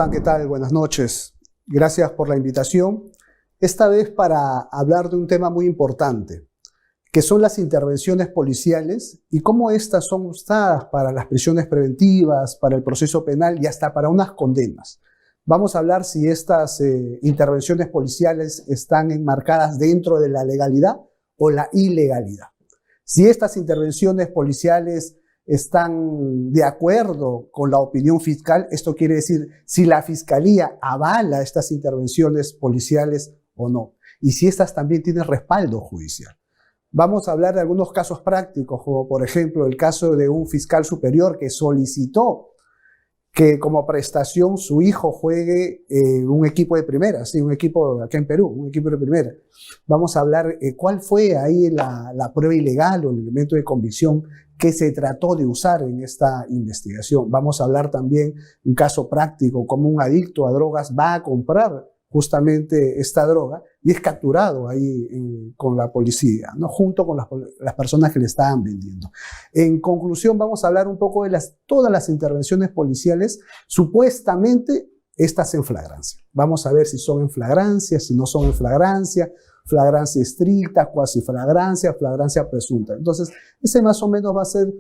están? ¿Qué tal? Buenas noches. Gracias por la invitación. Esta vez para hablar de un tema muy importante, que son las intervenciones policiales y cómo estas son usadas para las prisiones preventivas, para el proceso penal y hasta para unas condenas. Vamos a hablar si estas intervenciones policiales están enmarcadas dentro de la legalidad o la ilegalidad. Si estas intervenciones policiales están de acuerdo con la opinión fiscal, esto quiere decir si la fiscalía avala estas intervenciones policiales o no, y si estas también tienen respaldo judicial. Vamos a hablar de algunos casos prácticos, como por ejemplo el caso de un fiscal superior que solicitó que como prestación su hijo juegue un equipo de primera, sí, un equipo acá en Perú, un equipo de primera. Vamos a hablar cuál fue ahí la prueba ilegal o el elemento de convicción que se trató de usar en esta investigación. Vamos a hablar también un caso práctico, como un adicto a drogas va a comprar justamente esta droga y es capturado ahí con la policía, ¿no? Junto con las personas que le estaban vendiendo. En conclusión, vamos a hablar un poco de todas las intervenciones policiales, supuestamente estas en flagrancia. Vamos a ver si son en flagrancia, si no son en flagrancia, flagrancia estricta, cuasi flagrancia, flagrancia presunta. Entonces, ese más o menos va a ser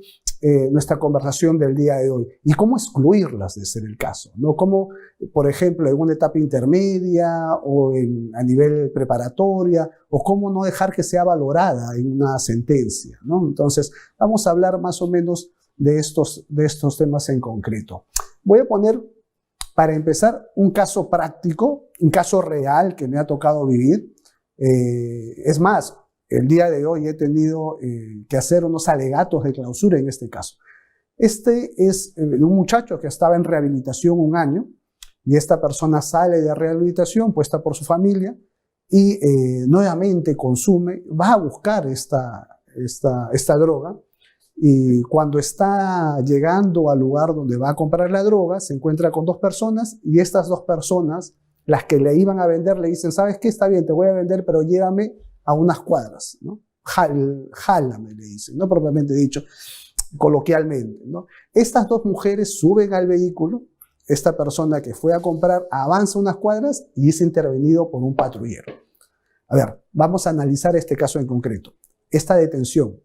nuestra conversación del día de hoy. Y cómo excluirlas de ser el caso, ¿no? Cómo, por ejemplo, en una etapa intermedia o a nivel preparatoria, o cómo no dejar que sea valorada en una sentencia, ¿no? Entonces, vamos a hablar más o menos de estos temas en concreto. Voy a poner, para empezar, un caso práctico, un caso real que me ha tocado vivir. Es más, el día de hoy he tenido que hacer unos alegatos de clausura en este caso. Este es un muchacho que estaba en rehabilitación un año y esta persona sale de rehabilitación puesta por su familia y nuevamente consume, va a buscar esta droga y cuando está llegando al lugar donde va a comprar la droga se encuentra con dos personas y estas dos personas, las que le iban a vender, le dicen, ¿sabes qué? Está bien, te voy a vender, pero llévame a unas cuadras, ¿no? Jálame, le dicen, no propiamente dicho, coloquialmente, ¿no? Estas dos mujeres suben al vehículo, esta persona que fue a comprar avanza unas cuadras y es intervenido por un patrullero. A ver, vamos a analizar este caso en concreto. Esta detención,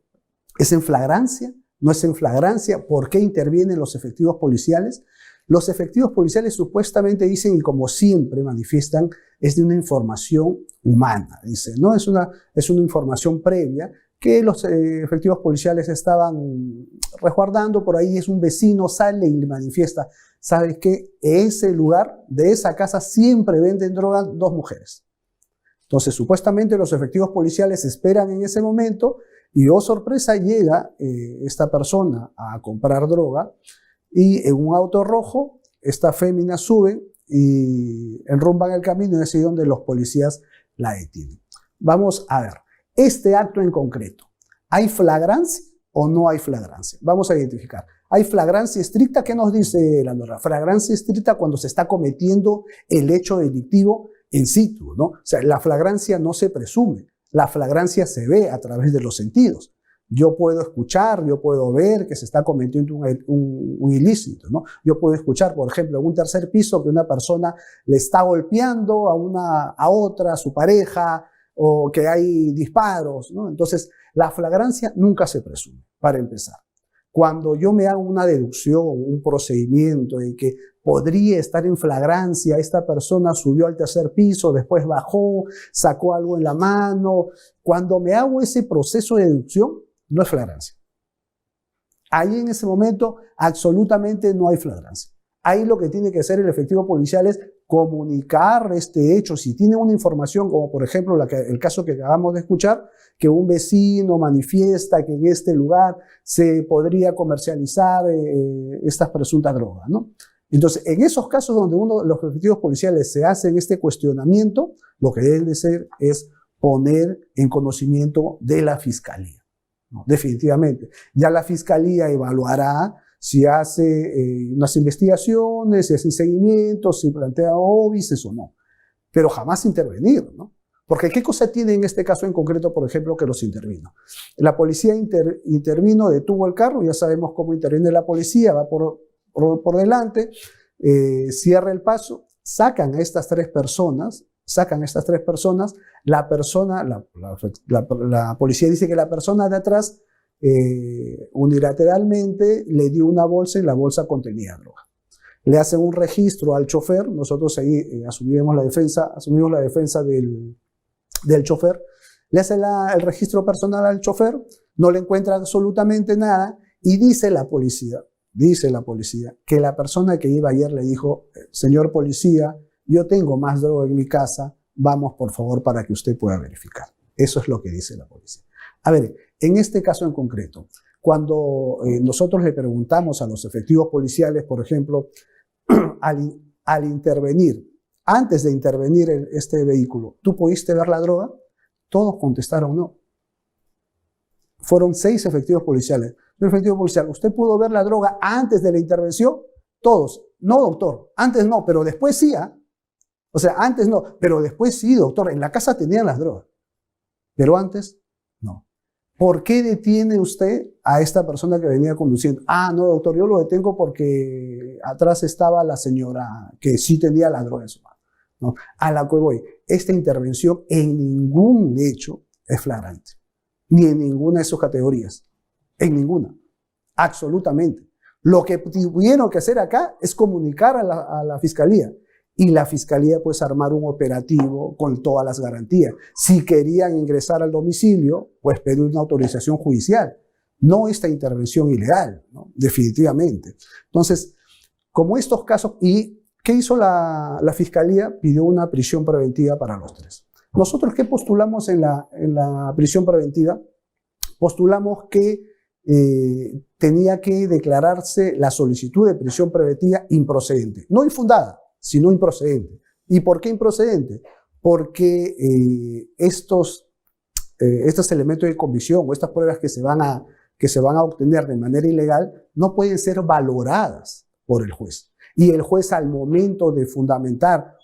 ¿es en flagrancia? ¿No es en flagrancia? ¿Por qué intervienen los efectivos policiales? Los efectivos policiales supuestamente dicen, y como siempre manifiestan, es de una información humana, dice, ¿no? Es una información previa que los efectivos policiales estaban resguardando, por ahí es un vecino, sale y le manifiesta, ¿sabes qué? En ese lugar, de esa casa, siempre venden droga dos mujeres. Entonces, supuestamente los efectivos policiales esperan en ese momento y, oh sorpresa, llega esta persona a comprar droga y en un auto rojo, esta fémina sube y enrumban el camino y es ahí donde los policías la detienen. Vamos a ver, este acto en concreto, ¿hay flagrancia o no hay flagrancia? Vamos a identificar. ¿Hay flagrancia estricta? ¿Qué nos dice la norma? Flagrancia estricta cuando se está cometiendo el hecho delictivo in situ, ¿no? O sea, la flagrancia no se presume, la flagrancia se ve a través de los sentidos. Yo puedo escuchar, yo puedo ver que se está cometiendo un ilícito, ¿no? Yo puedo escuchar, por ejemplo, en un tercer piso que una persona le está golpeando a otra, a su pareja, o que hay disparos, ¿no? Entonces, la flagrancia nunca se presume, para empezar. Cuando yo me hago una deducción, un procedimiento en que podría estar en flagrancia, esta persona subió al tercer piso, después bajó, sacó algo en la mano, cuando me hago ese proceso de deducción, no es flagrancia. Ahí en ese momento absolutamente no hay flagrancia. Ahí lo que tiene que hacer el efectivo policial es comunicar este hecho. Si tiene una información, como por ejemplo el caso que acabamos de escuchar, que un vecino manifiesta que en este lugar se podría comercializar estas presuntas drogas, ¿no? Entonces, en esos casos donde los efectivos policiales se hacen este cuestionamiento, lo que deben de hacer es poner en conocimiento de la fiscalía. No, definitivamente. Ya la fiscalía evaluará si hace unas investigaciones, si hace seguimientos, si plantea óbices o no. Pero jamás intervenir, ¿no? Porque ¿qué cosa tiene en este caso en concreto, por ejemplo, que los intervino? La policía intervino, detuvo el carro, ya sabemos cómo interviene la policía, va por delante, cierra el paso, sacan a estas tres personas, la policía dice que la persona de atrás unilateralmente le dio una bolsa y la bolsa contenía droga. Le hacen un registro al chofer, nosotros ahí asumimos la defensa del chofer, le hacen el registro personal al chofer, no le encuentran absolutamente nada y dice la policía que la persona que iba ayer le dijo, señor policía, yo tengo más droga en mi casa, vamos por favor para que usted pueda verificar. Eso es lo que dice la policía. A ver, en este caso en concreto, cuando nosotros le preguntamos a los efectivos policiales, por ejemplo, al intervenir, antes de intervenir este vehículo, ¿tú pudiste ver la droga? Todos contestaron no. Fueron 6 efectivos policiales. El efectivo policial, ¿usted pudo ver la droga antes de la intervención? Todos. No, doctor. Antes no, pero después sí. O sea, antes no, pero después sí, doctor. En la casa tenían las drogas. Pero antes, no. ¿Por qué detiene usted a esta persona que venía conduciendo? Ah, no, doctor, yo lo detengo porque atrás estaba la señora que sí tenía la droga en su mano. ¿No? A la que voy, esta intervención en ningún hecho es flagrante, ni en ninguna de sus categorías, en ninguna, absolutamente. Lo que tuvieron que hacer acá es comunicar a la fiscalía, y la fiscalía pues armar un operativo con todas las garantías. Si querían ingresar al domicilio, pues pedir una autorización judicial, no esta intervención ilegal, ¿no? Definitivamente. Entonces, como estos casos, ¿y qué hizo la fiscalía? Pidió una prisión preventiva para los 3. Nosotros, ¿qué postulamos en la prisión preventiva? Postulamos que tenía que declararse la solicitud de prisión preventiva improcedente, no infundada, sino improcedente. ¿Y por qué improcedente? Porque estos elementos de convicción o estas pruebas que se van a obtener de manera ilegal no pueden ser valoradas por el juez. Y el juez, al momento de fundamentar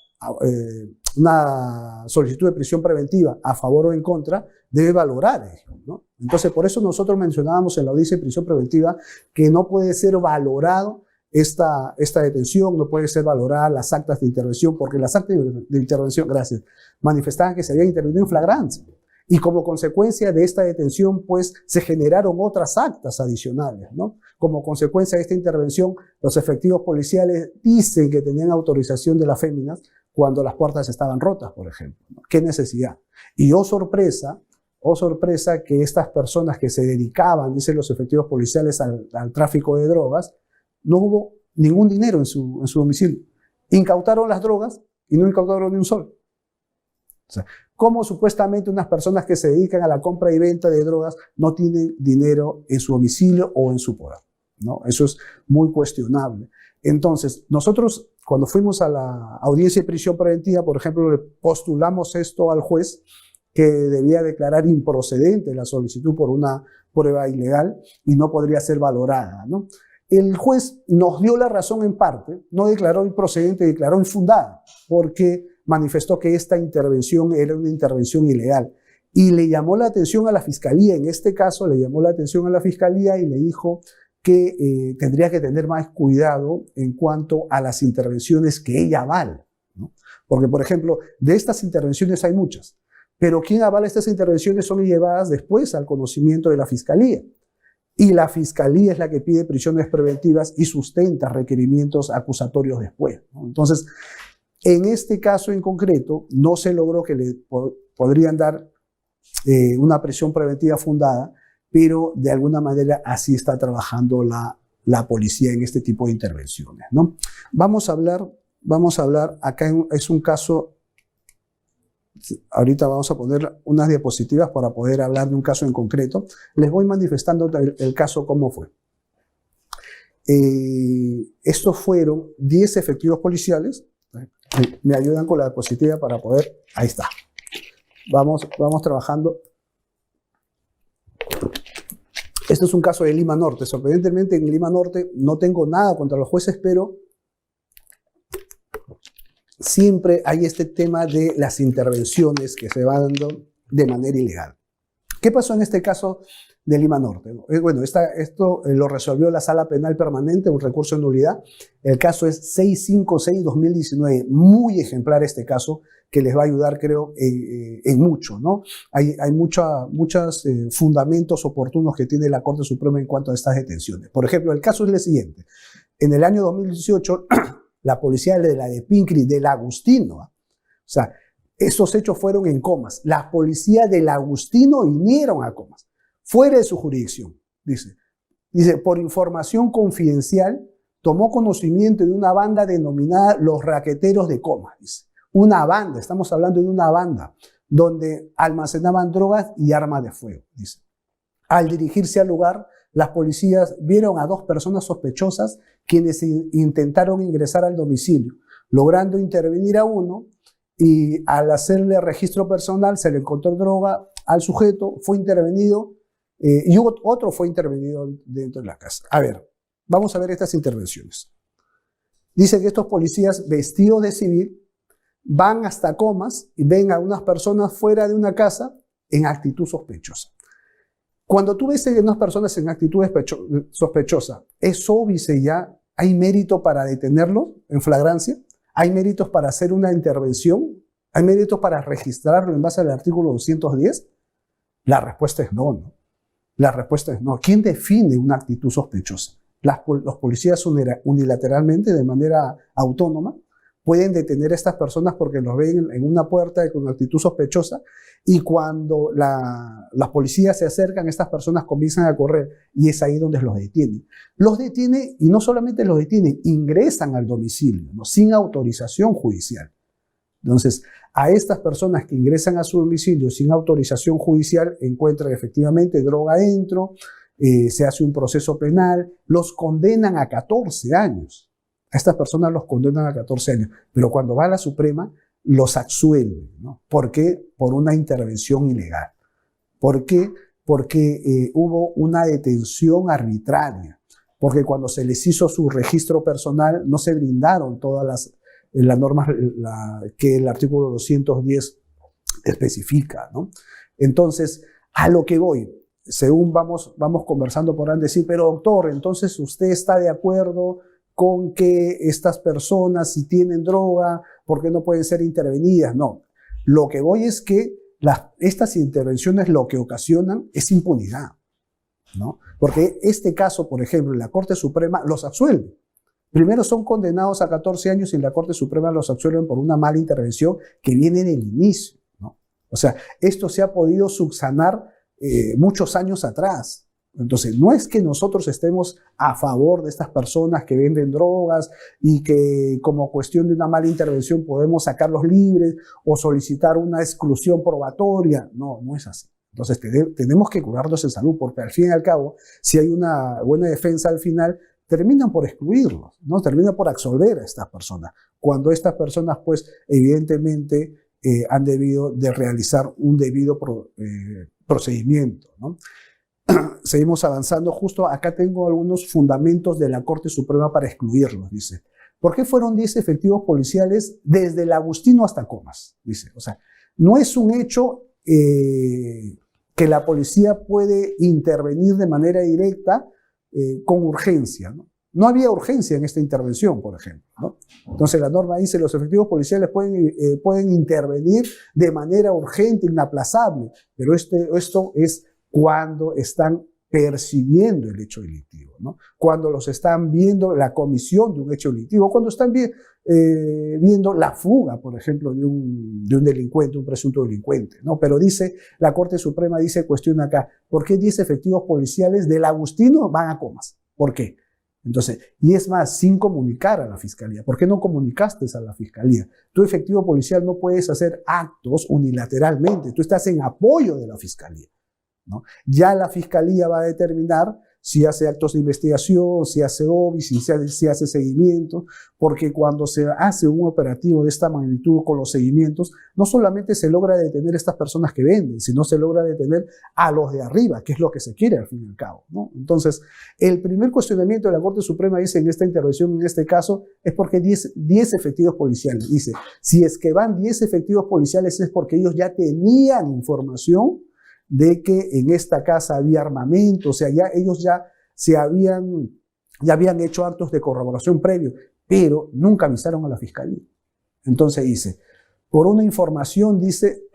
una solicitud de prisión preventiva a favor o en contra, debe valorar eso, ¿no? Entonces, por eso nosotros mencionábamos en la audiencia de prisión preventiva que no puede ser valorado esta detención, no puede ser valorada las actas de intervención, porque las actas de intervención, manifestaban que se había intervenido en flagrancia. Y como consecuencia de esta detención, pues, se generaron otras actas adicionales, ¿no? Como consecuencia de esta intervención, los efectivos policiales dicen que tenían autorización de las féminas cuando las puertas estaban rotas, por ejemplo, ¿no? ¿Qué necesidad? Y sorpresa, que estas personas que se dedicaban, dicen los efectivos policiales, al tráfico de drogas, no hubo ningún dinero en su domicilio. Incautaron las drogas y no incautaron ni un sol. O sea, ¿cómo supuestamente unas personas que se dedican a la compra y venta de drogas no tienen dinero en su domicilio o en su poder, ¿no? Eso es muy cuestionable. Entonces, nosotros, cuando fuimos a la audiencia de prisión preventiva, por ejemplo, le postulamos esto al juez, que debía declarar improcedente la solicitud por una prueba ilegal y no podría ser valorada, ¿no? El juez nos dio la razón en parte, no declaró improcedente, declaró infundada, porque manifestó que esta intervención era una intervención ilegal. Y le llamó la atención a la fiscalía, en este caso le llamó la atención a la fiscalía y le dijo que tendría que tener más cuidado en cuanto a las intervenciones que ella avala, ¿no? Porque, por ejemplo, de estas intervenciones hay muchas, pero quien avala estas intervenciones son llevadas después al conocimiento de la fiscalía. Y la fiscalía es la que pide prisiones preventivas y sustenta requerimientos acusatorios después, ¿no? Entonces, en este caso en concreto, no se logró que le podrían dar una prisión preventiva fundada, pero de alguna manera así está trabajando la policía en este tipo de intervenciones, ¿no? Vamos a hablar, acá es un caso. Ahorita vamos a poner unas diapositivas para poder hablar de un caso en concreto. Les voy manifestando el caso cómo fue. Estos fueron 10 efectivos policiales. Me ayudan con la diapositiva para poder... Ahí está. Vamos trabajando. Este es un caso de Lima Norte. Sorprendentemente, en Lima Norte no tengo nada contra los jueces, pero siempre hay este tema de las intervenciones que se van dando de manera ilegal. ¿Qué pasó en este caso de Lima Norte, ¿no? Bueno, esto lo resolvió la Sala Penal Permanente, un recurso de nulidad. El caso es 656-2019, muy ejemplar este caso, que les va a ayudar, creo, en mucho, ¿no? Hay muchos fundamentos oportunos que tiene la Corte Suprema en cuanto a estas detenciones. Por ejemplo, el caso es el siguiente. En el año 2018, la policía de la de Pincri, del Agustino, o sea, esos hechos fueron en Comas. La policía del Agustino vinieron a Comas, fuera de su jurisdicción, dice, por información confidencial, tomó conocimiento de una banda denominada Los Raqueteros de Comas, dice. Una banda, estamos hablando de una banda, donde almacenaban drogas y armas de fuego, dice. Al dirigirse al lugar, las policías vieron a 2 personas sospechosas quienes intentaron ingresar al domicilio, logrando intervenir a uno, y al hacerle registro personal se le encontró droga al sujeto, fue intervenido, y otro fue intervenido dentro de la casa. A ver, vamos a ver estas intervenciones. Dice que estos policías vestidos de civil van hasta Comas y ven a unas personas fuera de una casa en actitud sospechosa. Cuando tú ves a unas personas en actitud sospechosa, ¿es obvio ya? ¿Hay mérito para detenerlos en flagrancia? ¿Hay méritos para hacer una intervención? ¿Hay méritos para registrarlo en base al artículo 210? La respuesta es no, ¿no? La respuesta es no. ¿Quién define una actitud sospechosa? Los policías unilateralmente, de manera autónoma, pueden detener a estas personas porque los ven en una puerta con actitud sospechosa, y cuando las policías se acercan, estas personas comienzan a correr y es ahí donde los detienen. Los detienen, y no solamente los detienen, ingresan al domicilio, ¿no? Sin autorización judicial. Entonces, a estas personas que ingresan a su domicilio sin autorización judicial encuentran efectivamente droga adentro, se hace un proceso penal, los condenan a 14 años. A estas personas los condenan a 14 años, pero cuando va a la Suprema los absuelven, ¿no? ¿Por qué? Por una intervención ilegal. ¿Por qué? Porque hubo una detención arbitraria, porque cuando se les hizo su registro personal no se brindaron todas las normas que el artículo 210 especifica, ¿no? Entonces, a lo que voy, según vamos conversando, podrán decir, pero doctor, entonces usted está de acuerdo con que estas personas, si tienen droga, ¿por qué no pueden ser intervenidas? No, lo que voy es que estas intervenciones lo que ocasionan es impunidad, ¿no? Porque este caso, por ejemplo, en la Corte Suprema los absuelve. Primero son condenados a 14 años y en la Corte Suprema los absuelven por una mala intervención que viene del inicio, ¿no? O sea, esto se ha podido subsanar muchos años atrás. Entonces, no es que nosotros estemos a favor de estas personas que venden drogas y que como cuestión de una mala intervención podemos sacarlos libres o solicitar una exclusión probatoria. No, no es así. Entonces, tenemos que curarlos en salud, porque al fin y al cabo, si hay una buena defensa al final, terminan por excluirlos, ¿no? Terminan por absolver a estas personas, cuando estas personas, pues, evidentemente han debido de realizar un debido procedimiento, ¿no? Seguimos avanzando. Justo acá tengo algunos fundamentos de la Corte Suprema para excluirlos, dice. ¿Por qué fueron 10 efectivos policiales desde el Agustino hasta Comas? Dice, o sea, no es un hecho que la policía puede intervenir de manera directa con urgencia, ¿no? No había urgencia en esta intervención, por ejemplo, ¿no? Entonces la norma dice los efectivos policiales pueden intervenir de manera urgente, inaplazable, pero esto es cuando están percibiendo el hecho delictivo, ¿no? Cuando los están viendo la comisión de un hecho delictivo, cuando están viendo la fuga, por ejemplo, de un delincuente, un presunto delincuente, ¿no? Pero dice, la Corte Suprema cuestiona acá, ¿por qué 10 efectivos policiales del Agustino van a Comas? ¿Por qué? Entonces, y es más, sin comunicar a la Fiscalía. ¿Por qué no comunicaste a la Fiscalía? Tú, efectivo policial, no puedes hacer actos unilateralmente, tú estás en apoyo de la Fiscalía, ¿no? Ya la Fiscalía va a determinar si hace actos de investigación, si hace OBI, si hace seguimiento, porque cuando se hace un operativo de esta magnitud con los seguimientos, no solamente se logra detener a estas personas que venden, sino se logra detener a los de arriba, que es lo que se quiere al fin y al cabo, ¿no? Entonces, el primer cuestionamiento de la Corte Suprema dice en esta intervención, en este caso, es porque 10 efectivos policiales. Dice, si es que van 10 efectivos policiales es porque ellos ya tenían información de que en esta casa había armamento, o sea, ellos ya habían hecho actos de corroboración previo, pero nunca avisaron a la fiscalía. Entonces dice, por una información, dice,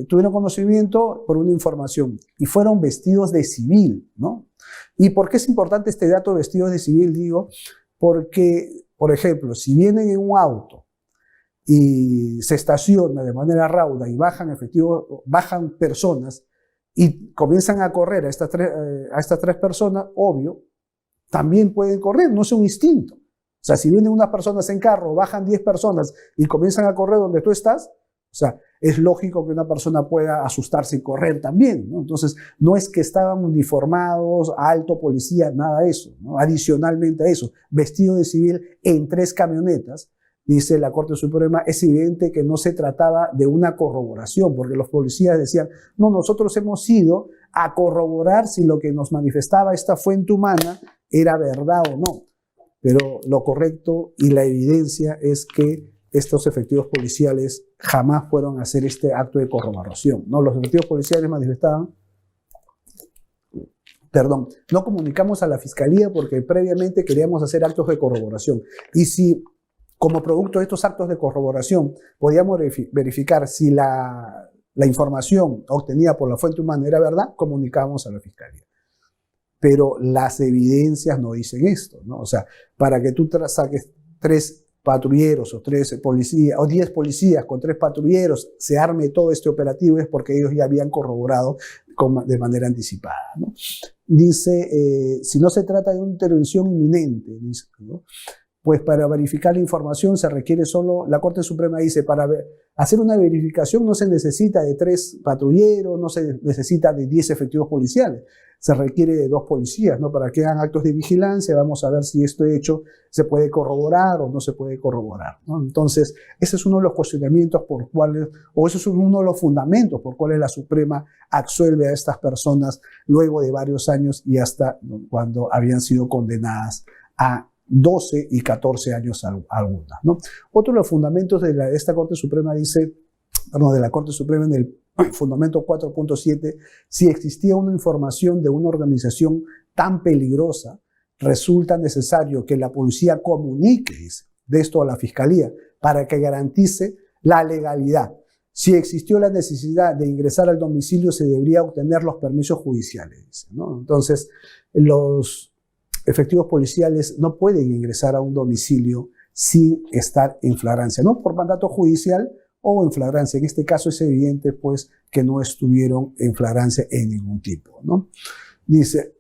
tuvieron conocimiento por una información y fueron vestidos de civil, ¿no? ¿Y por qué es importante este dato de vestidos de civil? Digo, porque, por ejemplo, si vienen en un auto y se estaciona de manera rauda y bajan personas y comienzan a correr a estas tres personas, obvio, también pueden correr, no es un instinto. O sea, si vienen unas personas en carro, bajan 10 personas y comienzan a correr donde tú estás, o sea, es lógico que una persona pueda asustarse y correr también, ¿no? Entonces, no es que estaban uniformados, alto, policía, nada de eso, ¿no? Adicionalmente a eso, vestido de civil en 3 camionetas, dice la Corte Suprema, es evidente que no se trataba de una corroboración, porque los policías decían, no, nosotros hemos ido a corroborar si lo que nos manifestaba esta fuente humana era verdad o no. Pero lo correcto y la evidencia es que estos efectivos policiales jamás fueron a hacer este acto de corroboración, ¿no? Los efectivos policiales manifestaban, no comunicamos a la fiscalía porque previamente queríamos hacer actos de corroboración. Y si, como producto de estos actos de corroboración, podíamos verificar si la información obtenida por la fuente humana era verdad, comunicábamos a la fiscalía. Pero las evidencias no dicen esto, ¿no? O sea, para que tú saques 3 patrulleros o 13 policías o 10 policías con 3 patrulleros, se arme todo este operativo, es porque ellos ya habían corroborado de manera anticipada, ¿no? Dice, si no se trata de una intervención inminente, dice, ¿no? Pues para verificar la información se requiere solo, la Corte Suprema dice, para hacer una verificación no se necesita de 3 patrulleros, no se necesita de 10 efectivos policiales, se requiere de 2 policías, ¿no? Para que hagan actos de vigilancia, vamos a ver si esto hecho se puede corroborar o no se puede corroborar, ¿no? Entonces, ese es uno de los cuestionamientos por cuales, o eso es uno de los fundamentos por cuales la Suprema absuelve a estas personas luego de varios años y hasta cuando habían sido condenadas a 12 y 14 años algunas, ¿no? Otro de los fundamentos de esta Corte Suprema dice, de la Corte Suprema en el fundamento 4.7, si existía una información de una organización tan peligrosa, resulta necesario que la policía comunique de esto a la fiscalía para que garantice la legalidad. Si existió la necesidad de ingresar al domicilio, se debería obtener los permisos judiciales, dice, ¿no? Entonces, los efectivos policiales no pueden ingresar a un domicilio sin estar en flagrancia, no por mandato judicial o en flagrancia. En este caso es evidente, pues, que no estuvieron en flagrancia en ningún tipo, ¿no? Dice,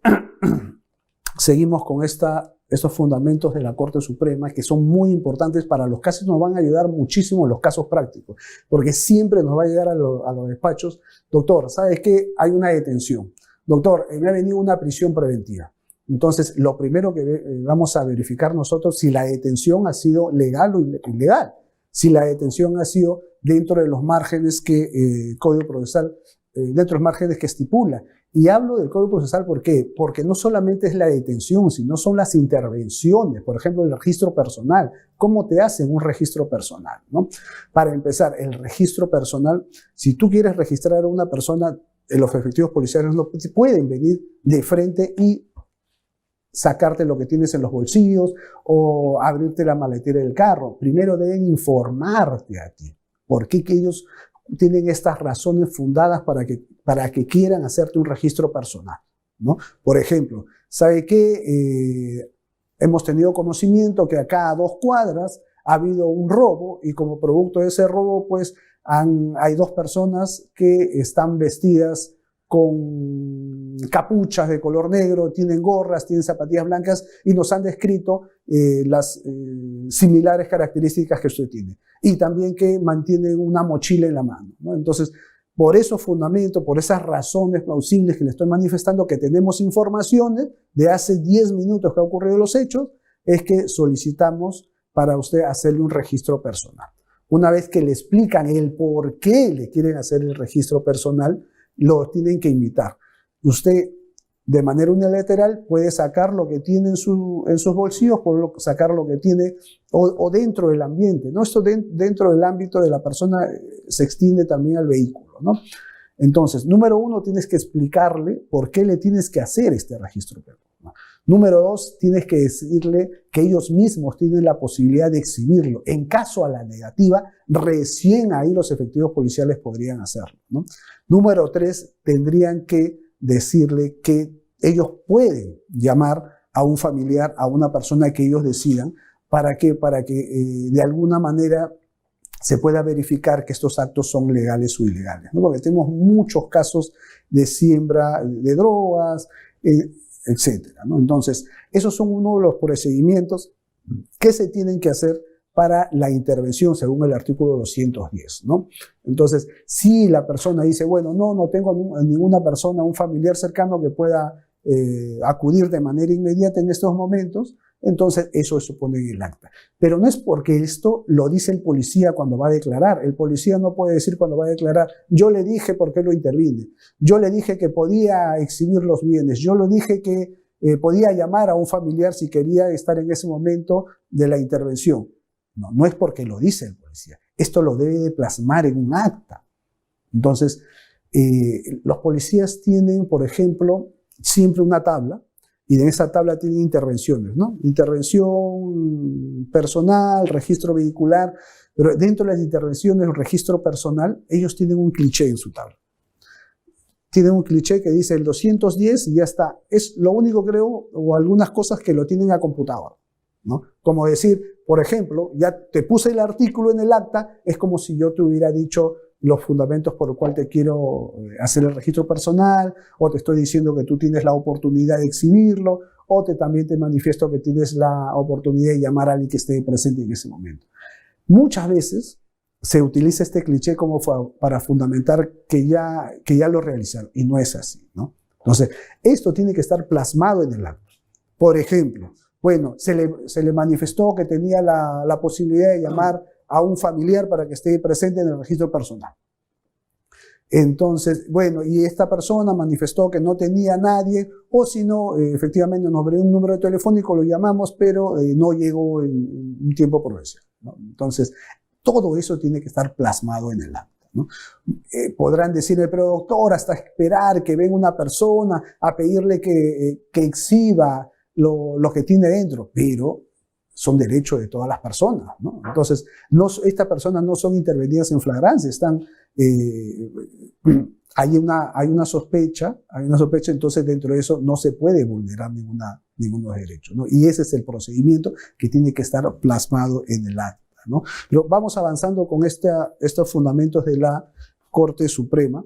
seguimos con estos fundamentos de la Corte Suprema que son muy importantes para los casos, nos van a ayudar muchísimo en los casos prácticos, porque siempre nos va a llegar a los despachos, doctor, ¿sabes qué? Hay una detención. Doctor, me ha venido una prisión preventiva. Entonces, lo primero que vamos a verificar nosotros si la detención ha sido legal o ilegal. Si la detención ha sido dentro de los márgenes que el Código Procesal, dentro de los márgenes que estipula. Y hablo del Código Procesal, ¿por qué? Porque no solamente es la detención, sino son las intervenciones. Por ejemplo, el registro personal. ¿Cómo te hacen un registro personal, ¿no? Para empezar, el registro personal, si tú quieres registrar a una persona, los efectivos policiales no pueden venir de frente y sacarte lo que tienes en los bolsillos o abrirte la maletera del carro. Primero deben informarte a ti. ¿Por qué que ellos tienen estas razones fundadas para que quieran hacerte un registro personal, ¿no? Por ejemplo, ¿sabe qué? Hemos tenido conocimiento que acá a 2 cuadras ha habido un robo y como producto de ese robo, pues hay 2 personas que están vestidas con capuchas de color negro, tienen gorras, tienen zapatillas blancas y nos han descrito las similares características que usted tiene. Y también que mantienen una mochila en la mano, ¿no? Entonces, por esos fundamentos, por esas razones plausibles que le estoy manifestando, que tenemos informaciones de hace 10 minutos que han ocurrido los hechos, es que solicitamos para usted hacerle un registro personal. Una vez que le explican el por qué le quieren hacer el registro personal, lo tienen que invitar. Usted, de manera unilateral, puede sacar lo que tiene en sus bolsillos, puede sacar lo que tiene o dentro del ambiente, ¿no? Esto dentro del ámbito de la persona se extiende también al vehículo, ¿no? Entonces, número uno, tienes que explicarle por qué le tienes que hacer este registro penal, ¿no? Número dos, tienes que decirle que ellos mismos tienen la posibilidad de exhibirlo. En caso a la negativa, recién ahí los efectivos policiales podrían hacerlo, ¿no? Número tres, tendrían que decirle que ellos pueden llamar a un familiar, a una persona que ellos decidan. ¿Para qué? Para que de alguna manera se pueda verificar que estos actos son legales o ilegales, ¿no? Porque tenemos muchos casos de siembra de drogas, etcétera, ¿no? Entonces, esos son uno de los procedimientos que se tienen que hacer para la intervención según el artículo 210, ¿no? Entonces, si la persona dice, bueno, no tengo ninguna persona, un familiar cercano que pueda acudir de manera inmediata en estos momentos, entonces eso se pone en el acta. Pero no es porque esto lo dice el policía cuando va a declarar. El policía no puede decir cuando va a declarar, yo le dije por qué lo intervine, yo le dije que podía exhibir los bienes, yo le dije que podía llamar a un familiar si quería estar en ese momento de la intervención. No es porque lo dice el policía. Esto lo debe de plasmar en un acta. Entonces, los policías tienen, por ejemplo, siempre una tabla, y en esa tabla tienen intervenciones, ¿no? Intervención personal, registro vehicular, pero dentro de las intervenciones, el registro personal, ellos tienen un cliché en su tabla. Tienen un cliché que dice el 210 y ya está. Es lo único, creo, o algunas cosas que lo tienen a computadora, ¿no? Como decir, por ejemplo, ya te puse el artículo en el acta, es como si yo te hubiera dicho los fundamentos por los cuales te quiero hacer el registro personal, o te estoy diciendo que tú tienes la oportunidad de exhibirlo, o también te manifiesto que tienes la oportunidad de llamar a alguien que esté presente en ese momento. Muchas veces se utiliza este cliché como para fundamentar que ya lo realizaron, y no es así, ¿no? Entonces, esto tiene que estar plasmado en el acta. Por ejemplo, bueno, se le manifestó que tenía la posibilidad de llamar a un familiar para que esté presente en el registro personal. Entonces, bueno, y esta persona manifestó que no tenía nadie, o si no, efectivamente nos brindó un número telefónico, lo llamamos, pero no llegó en un tiempo prudencial, ¿no? Entonces, todo eso tiene que estar plasmado en el acta, ¿no? Podrán decirle, pero doctor, hasta esperar que venga una persona a pedirle que exhiba lo que tiene dentro, pero son derechos de todas las personas, ¿no? Entonces, estas personas no son intervenidas en flagrancia, hay una sospecha, entonces dentro de eso no se puede vulnerar ninguno derecho, ¿no? Y ese es el procedimiento que tiene que estar plasmado en el acta, ¿no? Pero vamos avanzando con estos fundamentos de la Corte Suprema.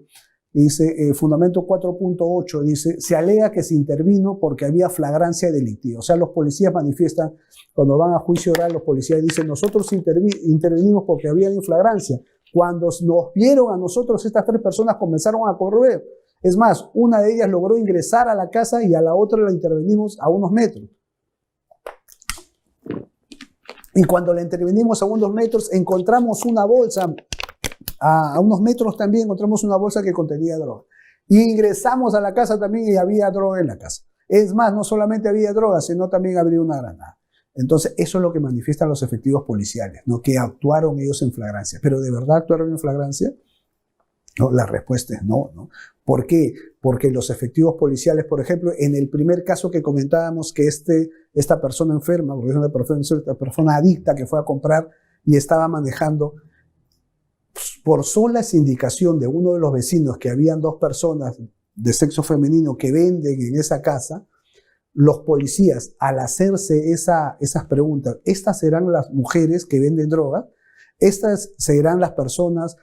Dice, fundamento 4.8, dice, se alega que se intervino porque había flagrancia delictiva. O sea, los policías manifiestan, cuando van a juicio oral, los policías dicen, nosotros intervenimos porque había inflagrancia. Cuando nos vieron a nosotros, estas tres personas comenzaron a correr. Es más, una de ellas logró ingresar a la casa y a la otra la intervenimos a unos metros. Y cuando la intervenimos a unos metros, encontramos una bolsa. A unos metros también encontramos una bolsa que contenía droga. Y ingresamos a la casa también y había droga en la casa. Es más, no solamente había droga, sino también había una granada. Entonces, eso es lo que manifiestan los efectivos policiales, ¿no? Que actuaron ellos en flagrancia. ¿Pero de verdad actuaron en flagrancia? No, la respuesta es no, ¿no? ¿Por qué? Porque los efectivos policiales, por ejemplo, en el primer caso que comentábamos, que esta persona enferma, porque es una persona adicta que fue a comprar y estaba manejando, por sola indicación de uno de los vecinos que habían dos personas de sexo femenino que venden en esa casa, los policías, al hacerse esas preguntas, estas serán las mujeres que venden droga, estas serán las personas,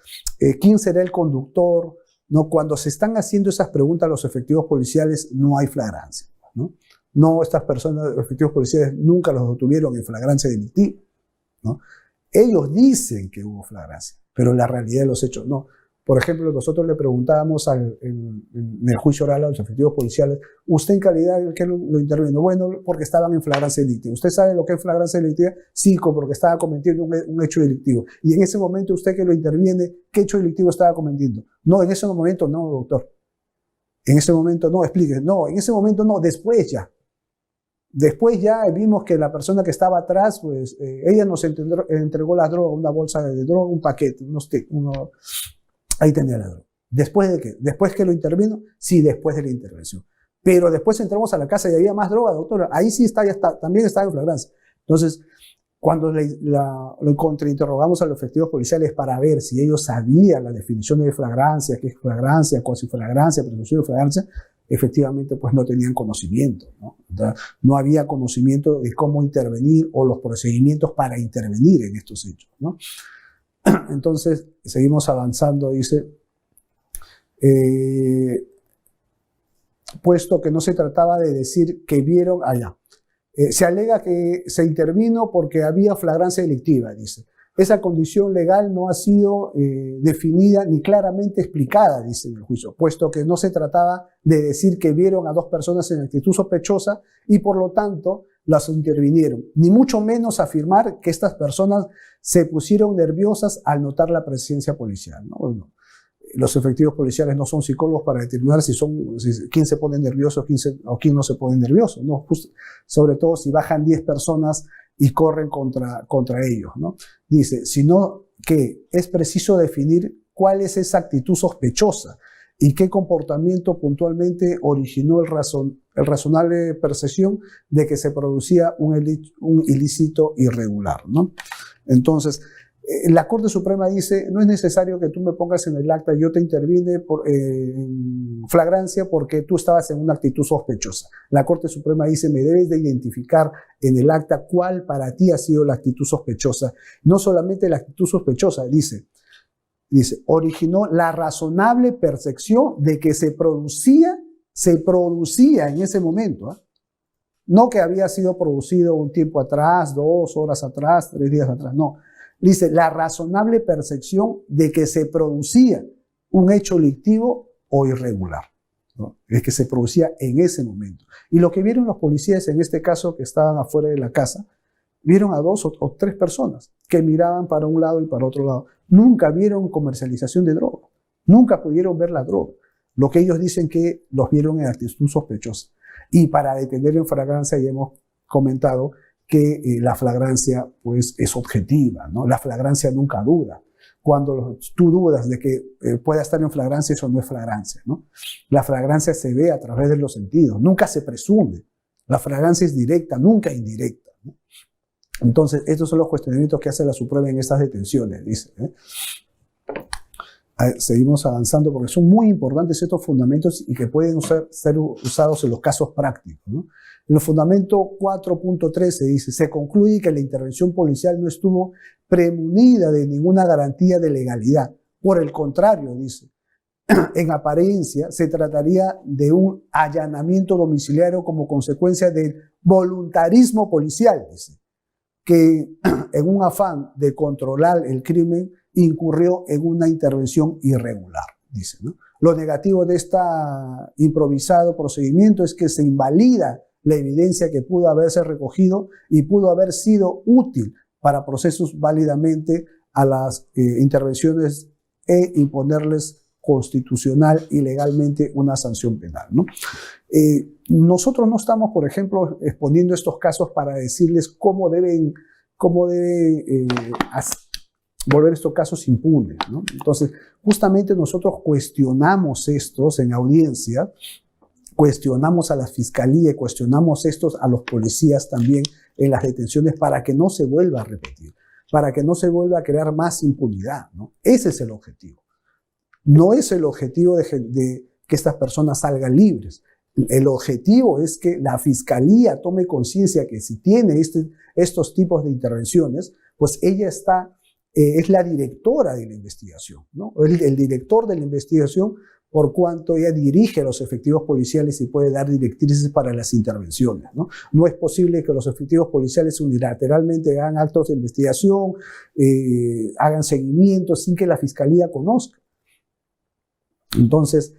quién será el conductor, ¿no? Cuando se están haciendo esas preguntas a los efectivos policiales, no hay flagrancia, ¿no? No, estas personas, los efectivos policiales, nunca los detuvieron en flagrancia delictiva, ¿no? Ellos dicen que hubo flagrancia, pero la realidad de los hechos no. Por ejemplo, nosotros le preguntábamos en el juicio oral a los efectivos policiales, ¿usted en calidad de qué lo intervino? Bueno, porque estaban en flagrancia delictiva. ¿Usted sabe lo que es flagrancia delictiva? Sí, porque estaba cometiendo un hecho delictivo. Y en ese momento usted que lo interviene, ¿qué hecho delictivo estaba cometiendo? No, en ese momento no, doctor. En ese momento no, explique. No, en ese momento no, después ya. Después ya vimos que la persona que estaba atrás, pues, ella nos entregó la droga, una bolsa de droga, un paquete, ahí tenía la droga. ¿Después de qué? ¿Después que lo intervino? Sí, después de la intervención. Pero después entramos a la casa y había más droga, doctora. Ahí sí está, ya está, también está en flagrancia. Entonces, cuando lo contrainterrogamos a los efectivos policiales para ver si ellos sabían la definición de flagrancia, qué es flagrancia, cuasi flagrancia, presunción de flagrancia, efectivamente pues no tenían conocimiento, ¿no? No había conocimiento de cómo intervenir o los procedimientos para intervenir en estos hechos, ¿no? Entonces, seguimos avanzando, dice, puesto que no se trataba de decir que vieron allá. Se alega que se intervino porque había flagrancia delictiva, dice. Esa condición legal no ha sido definida ni claramente explicada, dice en el juicio, puesto que no se trataba de decir que vieron a dos personas en actitud sospechosa y por lo tanto las intervinieron, ni mucho menos afirmar que estas personas se pusieron nerviosas al notar la presencia policial, ¿no? Bueno, los efectivos policiales no son psicólogos para determinar quién se pone nervioso o quién no se pone nervioso, ¿no? Sobre todo si bajan 10 personas y corren contra ellos, ¿no? Dice, sino que es preciso definir cuál es esa actitud sospechosa y qué comportamiento puntualmente originó el razonable percepción de que se producía un ilícito irregular, ¿no? Entonces, la Corte Suprema dice, no es necesario que tú me pongas en el acta, yo te intervine en flagrancia porque tú estabas en una actitud sospechosa. La Corte Suprema dice, me debes de identificar en el acta cuál para ti ha sido la actitud sospechosa. No solamente la actitud sospechosa, dice, originó la razonable percepción de que se producía en ese momento, ¿eh? No que había sido producido un tiempo atrás, 2 horas atrás, 3 días atrás, no. Dice, la razonable percepción de que se producía un hecho delictivo o irregular, ¿no? Es que se producía en ese momento. Y lo que vieron los policías en este caso que estaban afuera de la casa, vieron a 2 o 3 personas que miraban para un lado y para otro lado. Nunca vieron comercialización de droga. Nunca pudieron ver la droga. Lo que ellos dicen que los vieron en actitud sospechosa. Y para detener en flagrancia ya hemos comentado que la flagrancia pues es objetiva, ¿no? La flagrancia nunca duda. Cuando tú dudas de que pueda estar en flagrancia, eso no es flagrancia, ¿no? La flagrancia se ve a través de los sentidos, nunca se presume. La flagrancia es directa, nunca indirecta, ¿no? Entonces, estos son los cuestionamientos que hace la Suprema en estas detenciones, dice, ¿eh? Seguimos avanzando porque son muy importantes estos fundamentos y que pueden ser usados en los casos prácticos, ¿no? En el fundamento 4.13 dice, se concluye que la intervención policial no estuvo premunida de ninguna garantía de legalidad. Por el contrario, dice, en apariencia se trataría de un allanamiento domiciliario como consecuencia del voluntarismo policial, dice, que en un afán de controlar el crimen incurrió en una intervención irregular, dice, ¿no? Lo negativo de este improvisado procedimiento es que se invalida la evidencia que pudo haberse recogido y pudo haber sido útil para procesos válidamente a las intervenciones e imponerles constitucional y legalmente una sanción penal, ¿no? Nosotros no estamos, por ejemplo, exponiendo estos casos para decirles cómo debe volver estos casos impunes, ¿no? Entonces, justamente nosotros cuestionamos estos en audiencia, cuestionamos a la fiscalía, cuestionamos estos a los policías también en las detenciones para que no se vuelva a repetir, para que no se vuelva a crear más impunidad, ¿no? Ese es el objetivo. No es el objetivo de que estas personas salgan libres. El objetivo es que la fiscalía tome conciencia que si tiene estos tipos de intervenciones, pues ella es la directora de la investigación, ¿no? El director de la investigación, por cuanto ella dirige a los efectivos policiales y puede dar directrices para las intervenciones, ¿no? No es posible que los efectivos policiales unilateralmente hagan actos de investigación, hagan seguimiento sin que la fiscalía conozca. Entonces,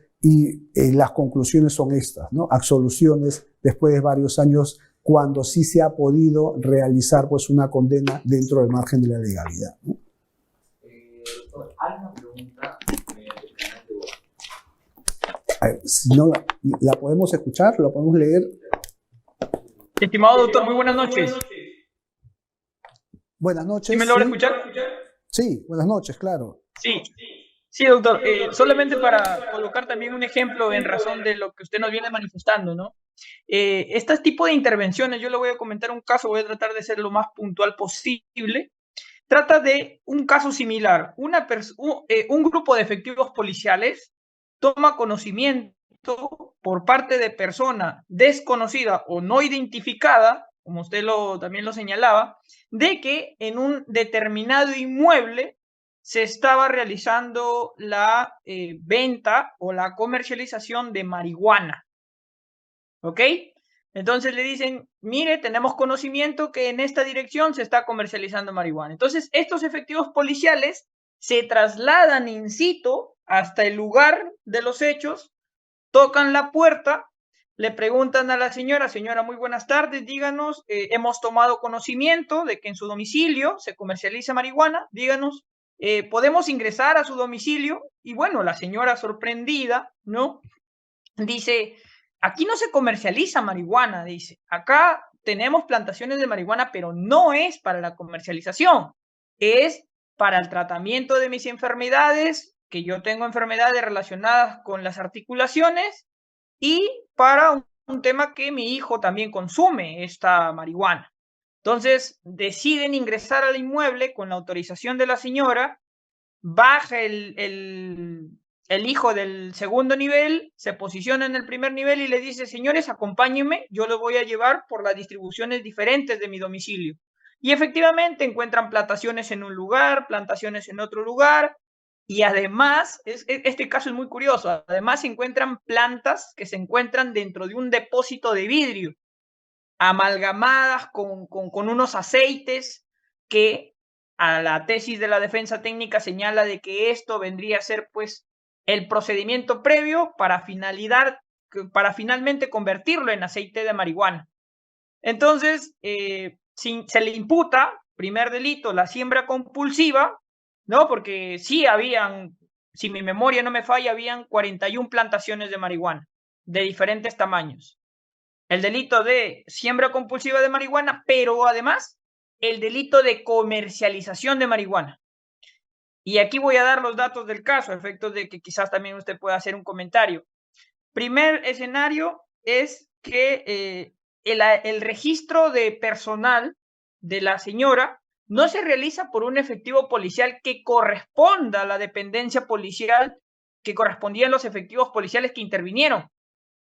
las conclusiones son estas, ¿no? Absoluciones después de varios años cuando sí se ha podido realizar pues una condena dentro del margen de la legalidad, ¿no? Doctor, hay una pregunta del canal de voz. Si no, la podemos escuchar, la podemos leer. Estimado doctor, muy buenas noches. Buenas noches. ¿Sí me logra escuchar? Sí, buenas noches, claro. Sí. Sí, doctor. Solamente para colocar también un ejemplo en razón de lo que usted nos viene manifestando, ¿no? Este tipo de intervenciones, yo le voy a comentar un caso, voy a tratar de ser lo más puntual posible. Trata de un caso similar. Un grupo de efectivos policiales toma conocimiento por parte de persona desconocida o no identificada, como usted también lo señalaba, de que en un determinado inmueble se estaba realizando la venta o la comercialización de marihuana. ¿Ok? Entonces le dicen, mire, tenemos conocimiento que en esta dirección se está comercializando marihuana. Entonces, estos efectivos policiales se trasladan in situ hasta el lugar de los hechos, tocan la puerta, le preguntan a la señora, muy buenas tardes, díganos, hemos tomado conocimiento de que en su domicilio se comercializa marihuana, díganos, ¿podemos ingresar a su domicilio? Y bueno, la señora sorprendida, ¿no? Dice, aquí no se comercializa marihuana, dice, acá tenemos plantaciones de marihuana, pero no es para la comercialización, es para el tratamiento de mis enfermedades, que yo tengo enfermedades relacionadas con las articulaciones, y para un tema que mi hijo también consume esta marihuana. Entonces deciden ingresar al inmueble con la autorización de la señora, baja el hijo del segundo nivel, se posiciona en el primer nivel y le dice, señores, acompáñenme, yo lo voy a llevar por las distribuciones diferentes de mi domicilio. Y efectivamente encuentran plantaciones en un lugar, plantaciones en otro lugar, y además, este caso es muy curioso, además se encuentran plantas que se encuentran dentro de un depósito de vidrio, amalgamadas con unos aceites que a la tesis de la defensa técnica señala de que esto vendría a ser pues el procedimiento previo para finalmente convertirlo en aceite de marihuana. Entonces, se le imputa, primer delito, la siembra compulsiva, ¿no? Porque sí habían, si mi memoria no me falla, habían 41 plantaciones de marihuana de diferentes tamaños. El delito de siembra compulsiva de marihuana, pero además el delito de comercialización de marihuana. Y aquí voy a dar los datos del caso, a efectos de que quizás también usted pueda hacer un comentario. Primer escenario es que el registro de personal de la señora no se realiza por un efectivo policial que corresponda a la dependencia policial que correspondían los efectivos policiales que intervinieron.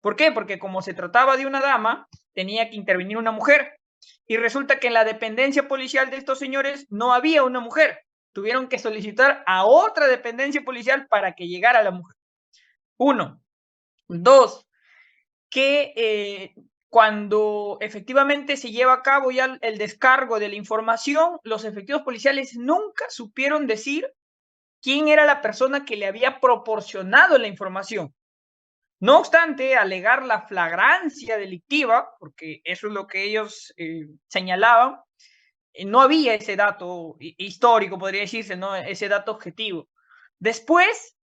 ¿Por qué? Porque como se trataba de una dama, tenía que intervenir una mujer. Y resulta que en la dependencia policial de estos señores no había una mujer. Tuvieron que solicitar a otra dependencia policial para que llegara la mujer. Uno. Dos, que cuando efectivamente se lleva a cabo ya el descargo de la información, los efectivos policiales nunca supieron decir quién era la persona que le había proporcionado la información. No obstante, alegar la flagrancia delictiva, porque eso es lo que ellos señalaban, no había ese dato histórico, podría decirse, ¿no? Ese dato objetivo. Después,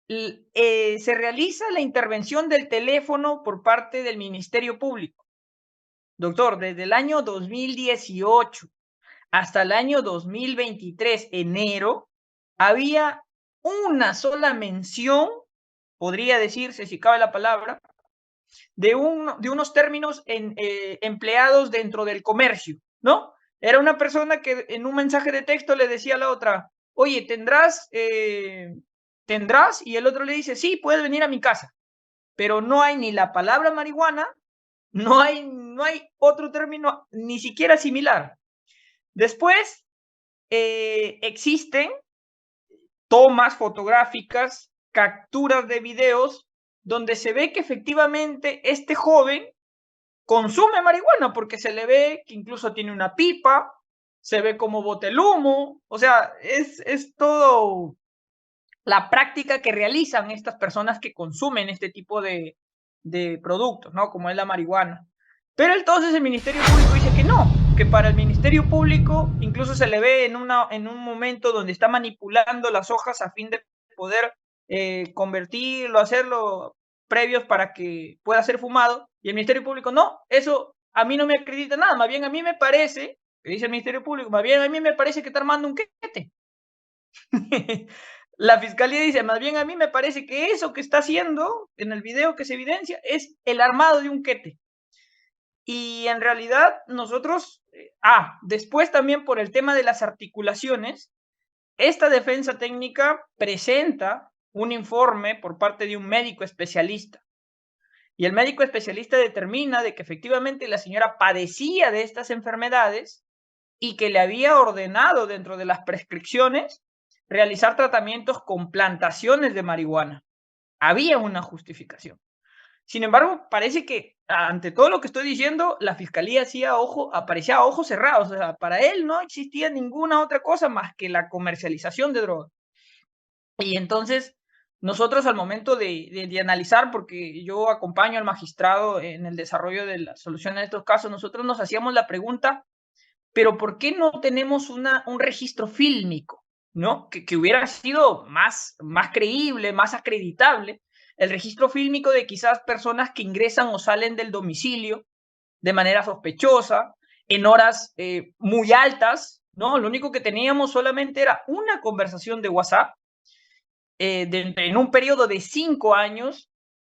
se realiza la intervención del teléfono por parte del Ministerio Público. Doctor, desde el año 2018 hasta el año 2023, enero, había una sola mención, podría decirse, si cabe la palabra, de unos términos empleados dentro del comercio, ¿no? Era una persona que en un mensaje de texto le decía a la otra, oye, ¿tendrás? Y el otro le dice, sí, puedes venir a mi casa, pero no hay ni la palabra marihuana, no hay otro término ni siquiera similar. Después, existen tomas fotográficas, capturas de videos, donde se ve que efectivamente este joven consume marihuana, porque se le ve que incluso tiene una pipa, se ve como bota el humo, o sea, es todo la práctica que realizan estas personas que consumen este tipo de productos, ¿no? Como es la marihuana. Pero entonces el Ministerio Público dice que no, que para el Ministerio Público incluso se le ve en un momento donde está manipulando las hojas a fin de poder convertirlo, hacerlo previos para que pueda ser fumado, y el Ministerio Público, no, eso a mí no me acredita nada, más bien a mí me parece, que dice el Ministerio Público, más bien a mí me parece que está armando un quete. La fiscalía dice, más bien a mí me parece que eso que está haciendo en el video que se evidencia es el armado de un quete. Y en realidad nosotros, después también por el tema de las articulaciones, esta defensa técnica presenta un informe por parte de un médico especialista. Y el médico especialista determina de que efectivamente la señora padecía de estas enfermedades y que le había ordenado dentro de las prescripciones realizar tratamientos con plantaciones de marihuana. Había una justificación. Sin embargo, parece que ante todo lo que estoy diciendo, la fiscalía aparecía a ojos cerrados. O sea, para él no existía ninguna otra cosa más que la comercialización de drogas. Y entonces, nosotros al momento de analizar, porque yo acompaño al magistrado en el desarrollo de la solución de estos casos, nosotros nos hacíamos la pregunta, pero ¿por qué no tenemos un registro fílmico, ¿no? Que hubiera sido más creíble, más acreditable, el registro fílmico de quizás personas que ingresan o salen del domicilio de manera sospechosa, en horas muy altas, ¿no? Lo único que teníamos solamente era una conversación de WhatsApp en un periodo de 5 años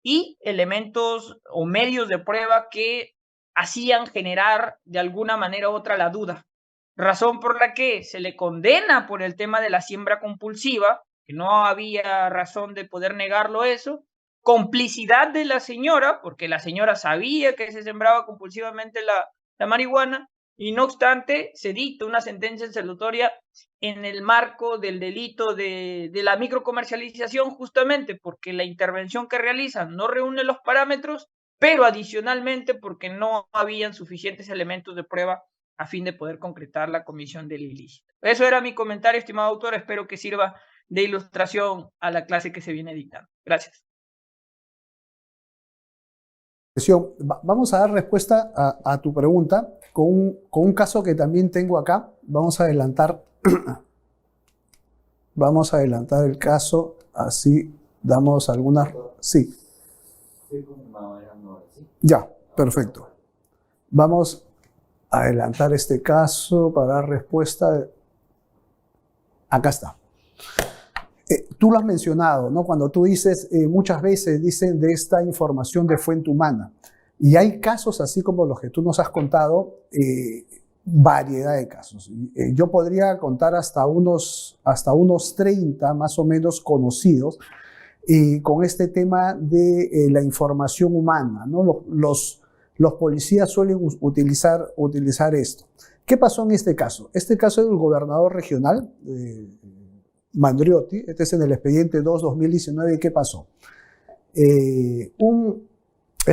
y elementos o medios de prueba que hacían generar de alguna manera u otra la duda. Razón por la que se le condena por el tema de la siembra compulsiva, que no había razón de poder negarlo eso, complicidad de la señora, porque la señora sabía que se sembraba compulsivamente la marihuana, y no obstante se dicta una sentencia absolutoria en el marco del delito de la microcomercialización, justamente porque la intervención que realizan no reúne los parámetros, pero adicionalmente porque no habían suficientes elementos de prueba a fin de poder concretar la comisión del ilícito. Eso era mi comentario, estimado autor. Espero que sirva de ilustración a la clase que se viene dictando. Gracias. Vamos a dar respuesta a tu pregunta con un caso que también tengo acá. Vamos a adelantar el caso, así damos algunas... Sí. Ya, perfecto. Vamos a adelantar este caso para dar respuesta. Acá está. Tú lo has mencionado, ¿no? Cuando tú dices, muchas veces dicen de esta información de fuente humana. Y hay casos así como los que tú nos has contado, variedad de casos. Yo podría contar hasta unos 30 más o menos conocidos con este tema de la información humana, ¿no? Los policías suelen utilizar esto. ¿Qué pasó en este caso? Este caso es del gobernador regional, Mandriotti. Este es en el expediente 2/2019. ¿Qué pasó? El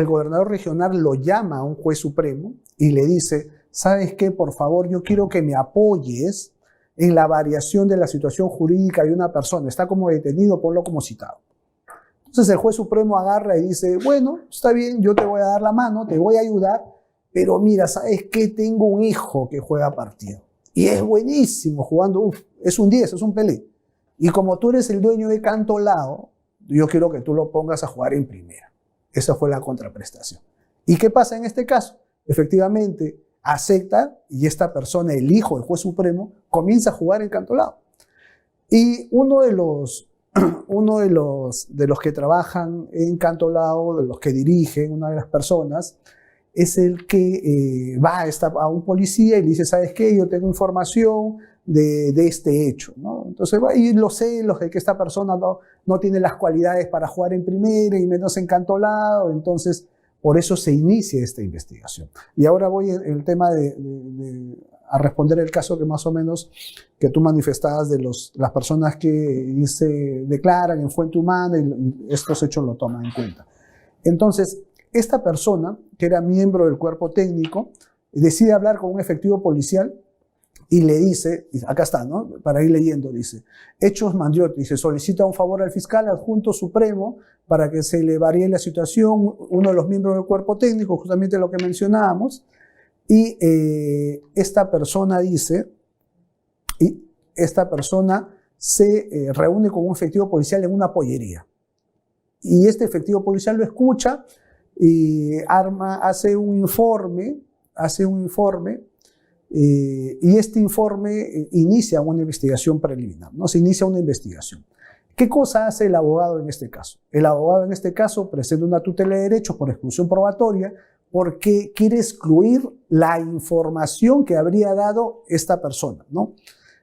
gobernador regional lo llama a un juez supremo y le dice, ¿sabes qué? Por favor, yo quiero que me apoyes en la variación de la situación jurídica de una persona. Está como detenido, ponlo como citado. Entonces el juez supremo agarra y dice, bueno, está bien, yo te voy a dar la mano, te voy a ayudar, pero mira, ¿sabes qué? Tengo un hijo que juega partido y es buenísimo jugando, es un 10, es un Pelé. Y como tú eres el dueño de Cantolao, yo quiero que tú lo pongas a jugar en primera. Esa fue la contraprestación. ¿Y qué pasa en este caso? Efectivamente, acepta y esta persona, el hijo del juez supremo, comienza a jugar en Cantolao. Y uno de los que trabajan en Cantolao, de los que dirigen, una de las personas, es el que va a un policía y le dice, ¿sabes qué? Yo tengo información de este hecho, ¿no? Entonces va y lo sé, de que esta persona no tiene las cualidades para jugar en primera y menos en Cantolao, entonces por eso se inicia esta investigación. Y ahora voy en el tema a responder el caso que más o menos que tú manifestabas de las personas que se declaran en fuente humana y estos hechos lo toman en cuenta. Entonces, esta persona, que era miembro del cuerpo técnico, decide hablar con un efectivo policial y le dice, acá está, ¿no? Para ir leyendo, dice, Hechos Mandriotti, dice, solicita un favor al fiscal adjunto supremo para que se le varíe la situación, uno de los miembros del cuerpo técnico, justamente lo que mencionábamos, y esta persona dice, y esta persona se reúne con un efectivo policial en una pollería. Y este efectivo policial lo escucha y hace un informe, y este informe inicia una investigación preliminar, ¿no? Se inicia una investigación. ¿Qué cosa hace el abogado en este caso? El abogado en este caso presenta una tutela de derechos por exclusión probatoria porque quiere excluir la información que habría dado esta persona, ¿no?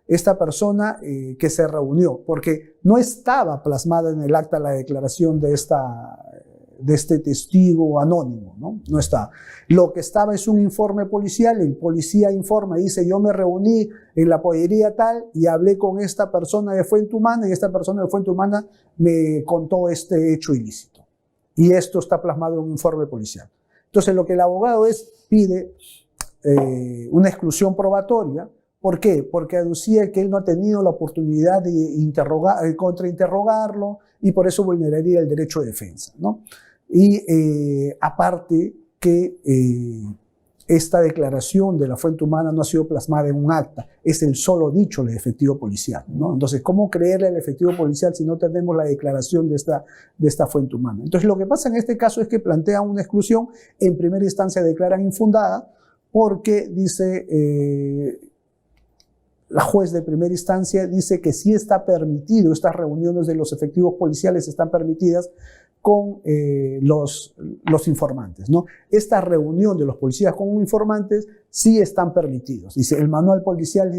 Esta persona que se reunió, porque no estaba plasmada en el acta la declaración de este testigo anónimo, ¿no? No está. Lo que estaba es un informe policial, el policía informa y dice, yo me reuní en la pollería tal y hablé con esta persona de Fuente Humana y esta persona de Fuente Humana me contó este hecho ilícito. Y esto está plasmado en un informe policial. Entonces lo que el abogado pide una exclusión probatoria. ¿Por qué? Porque aducía que él no ha tenido la oportunidad de contrainterrogarlo y por eso vulneraría el derecho de defensa, ¿no? Y aparte que esta declaración de la Fuente Humana no ha sido plasmada en un acta, es el solo dicho del efectivo policial, ¿no? Entonces, ¿cómo creerle al efectivo policial si no tenemos la declaración de esta Fuente Humana? Entonces, lo que pasa en este caso es que plantean una exclusión, en primera instancia declaran infundada, porque dice... la juez de primera instancia dice que sí está permitido, estas reuniones de los efectivos policiales están permitidas con los informantes, ¿no? Esta reunión de los policías con informantes sí están permitidos. Dice, el manual policial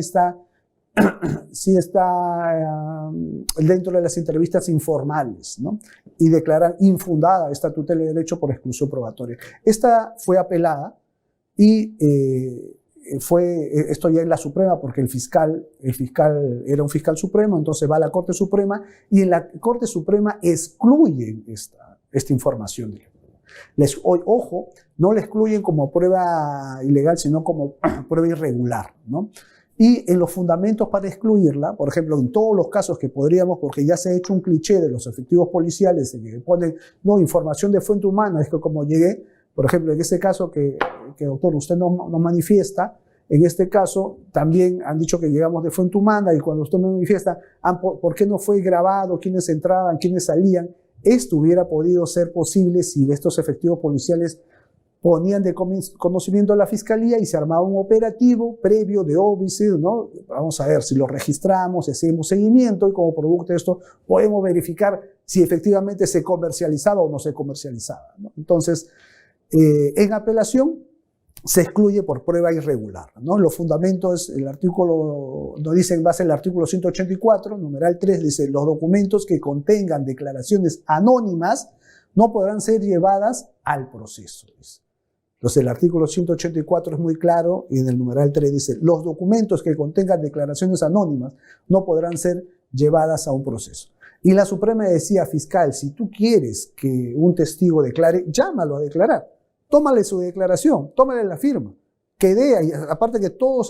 sí está dentro de las entrevistas informales, ¿no? Y declaran infundada esta tutela de derecho por exclusión probatoria. Esta fue apelada y... esto ya en la Suprema, porque el fiscal era un fiscal supremo, entonces va a la Corte Suprema y en la Corte Suprema excluyen esta información. Ojo, no la excluyen como prueba ilegal, sino como prueba irregular, ¿no? Y en los fundamentos para excluirla, por ejemplo, en todos los casos que podríamos, porque ya se ha hecho un cliché de los efectivos policiales, que ponen, no, información de Fuente Humana, es que como llegué, por ejemplo, en este caso que doctor, usted no manifiesta, en este caso también han dicho que llegamos de Fuente Humana y cuando usted me manifiesta, ¿por qué no fue grabado? ¿Quiénes entraban? ¿Quiénes salían? Esto hubiera podido ser posible si estos efectivos policiales ponían de conocimiento a la Fiscalía y se armaba un operativo previo de óbice, ¿no? Vamos a ver si lo registramos, hacemos seguimiento y como producto de esto podemos verificar si efectivamente se comercializaba o no se comercializaba, ¿no? Entonces, en apelación se excluye por prueba irregular, ¿no? Los fundamentos, el artículo, nos dice en base al artículo 184, numeral 3, dice, los documentos que contengan declaraciones anónimas no podrán ser llevadas al proceso. Entonces el artículo 184 es muy claro y en el numeral 3 dice, los documentos que contengan declaraciones anónimas no podrán ser llevadas a un proceso. Y la Suprema decía, fiscal, si tú quieres que un testigo declare, llámalo a declarar. Tómale su declaración, tómale la firma, que dé, aparte que todos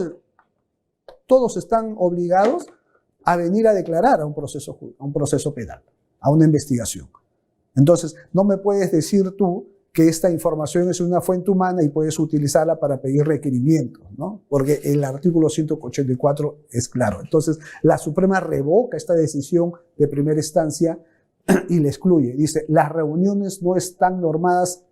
están obligados a venir a declarar a un proceso penal, a una investigación. Entonces, no me puedes decir tú que esta información es una fuente humana y puedes utilizarla para pedir requerimientos, ¿no? Porque el artículo 184 es claro. Entonces, la Suprema revoca esta decisión de primera instancia y la excluye. Dice, las reuniones no están normadas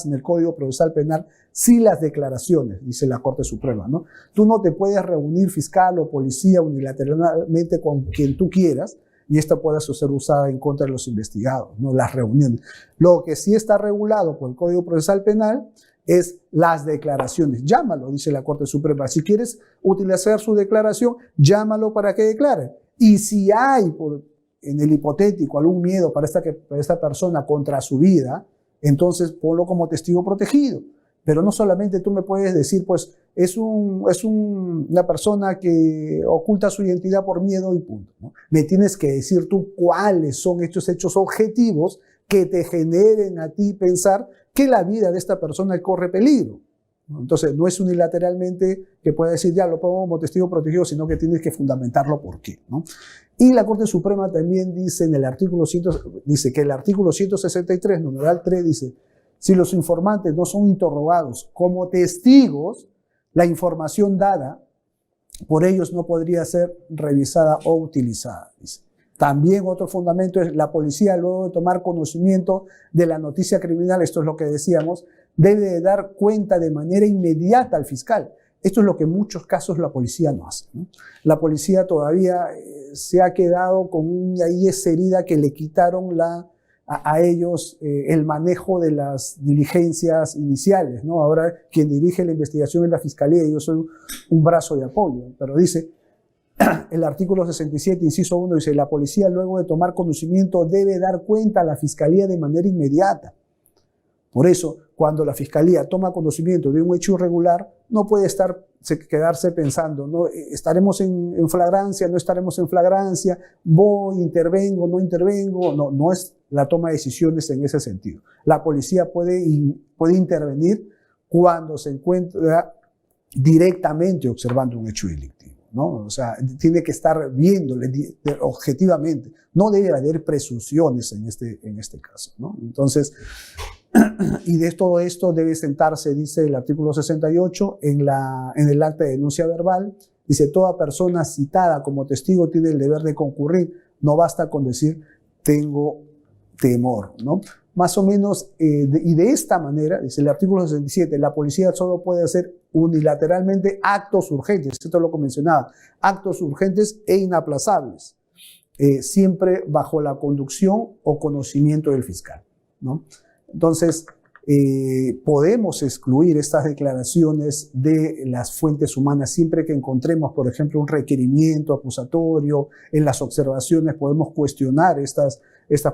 en el Código Procesal Penal, sí las declaraciones, dice la Corte Suprema, ¿no? Tú no te puedes reunir fiscal o policía unilateralmente con quien tú quieras y esta pueda ser usada en contra de los investigados, ¿no? Las reuniones. Lo que sí está regulado por el Código Procesal Penal es las declaraciones. Llámalo, dice la Corte Suprema. Si quieres utilizar su declaración, llámalo para que declare. Y si hay, en el hipotético, algún miedo para esta persona contra su vida, entonces ponlo como testigo protegido. Pero no solamente tú me puedes decir, pues, es una persona que oculta su identidad por miedo y punto, ¿no? Me tienes que decir tú cuáles son estos hechos objetivos que te generen a ti pensar que la vida de esta persona corre peligro, ¿no? Entonces, no es unilateralmente que pueda decir, ya lo pongo como testigo protegido, sino que tienes que fundamentarlo por qué, ¿no? Y la Corte Suprema también dice en el artículo dice que el artículo 163, numeral 3, dice, si los informantes no son interrogados como testigos, la información dada por ellos no podría ser revisada o utilizada, dice. También otro fundamento es la policía, luego de tomar conocimiento de la noticia criminal, esto es lo que decíamos, debe de dar cuenta de manera inmediata al fiscal. Esto es lo que en muchos casos la policía no hace, ¿no? La policía todavía se ha quedado con ahí esa herida que le quitaron a ellos el manejo de las diligencias iniciales, ¿no? Ahora quien dirige la investigación es la Fiscalía y yo soy un brazo de apoyo, pero dice el artículo 67, inciso 1, dice: la policía, luego de tomar conocimiento, debe dar cuenta a la Fiscalía de manera inmediata. Por eso, cuando la Fiscalía toma conocimiento de un hecho irregular, no puede quedarse pensando, ¿no? ¿Estaremos en flagrancia? ¿No estaremos en flagrancia? ¿Voy, intervengo, no intervengo? No, no es la toma de decisiones en ese sentido. La policía puede intervenir cuando se encuentra directamente observando un hecho delictivo, ¿no? O sea, tiene que estar viéndole objetivamente. No debe haber presunciones en este caso, ¿no? Entonces, y de todo esto debe sentarse, dice el artículo 68, en el acta de denuncia verbal. Dice: toda persona citada como testigo tiene el deber de concurrir. No basta con decir tengo temor, ¿no? Más o menos, y de esta manera, dice el artículo 67, la policía solo puede hacer unilateralmente actos urgentes, esto es lo que mencionaba, actos urgentes e inaplazables, siempre bajo la conducción o conocimiento del fiscal, ¿no? Entonces, podemos excluir estas declaraciones de las fuentes humanas siempre que encontremos, por ejemplo, un requerimiento acusatorio. En las observaciones podemos cuestionar estas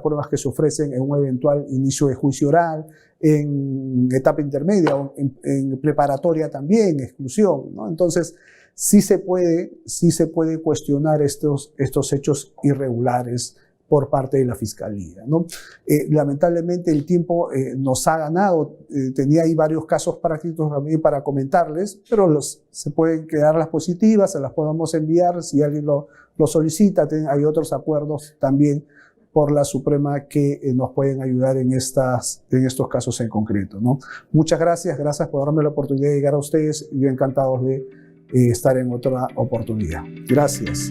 pruebas que se ofrecen en un eventual inicio de juicio oral, en etapa intermedia, o en preparatoria también, exclusión, ¿no? Entonces, sí se puede cuestionar estos hechos irregulares por parte de la Fiscalía, ¿no? Lamentablemente el tiempo nos ha ganado. Tenía ahí varios casos prácticos también para comentarles, pero se pueden quedar las positivas, se las podemos enviar si alguien lo solicita. Hay otros acuerdos también por la Suprema que nos pueden ayudar en estos casos en concreto, ¿no? Muchas gracias por darme la oportunidad de llegar a ustedes. Yo encantado de estar en otra oportunidad. Gracias.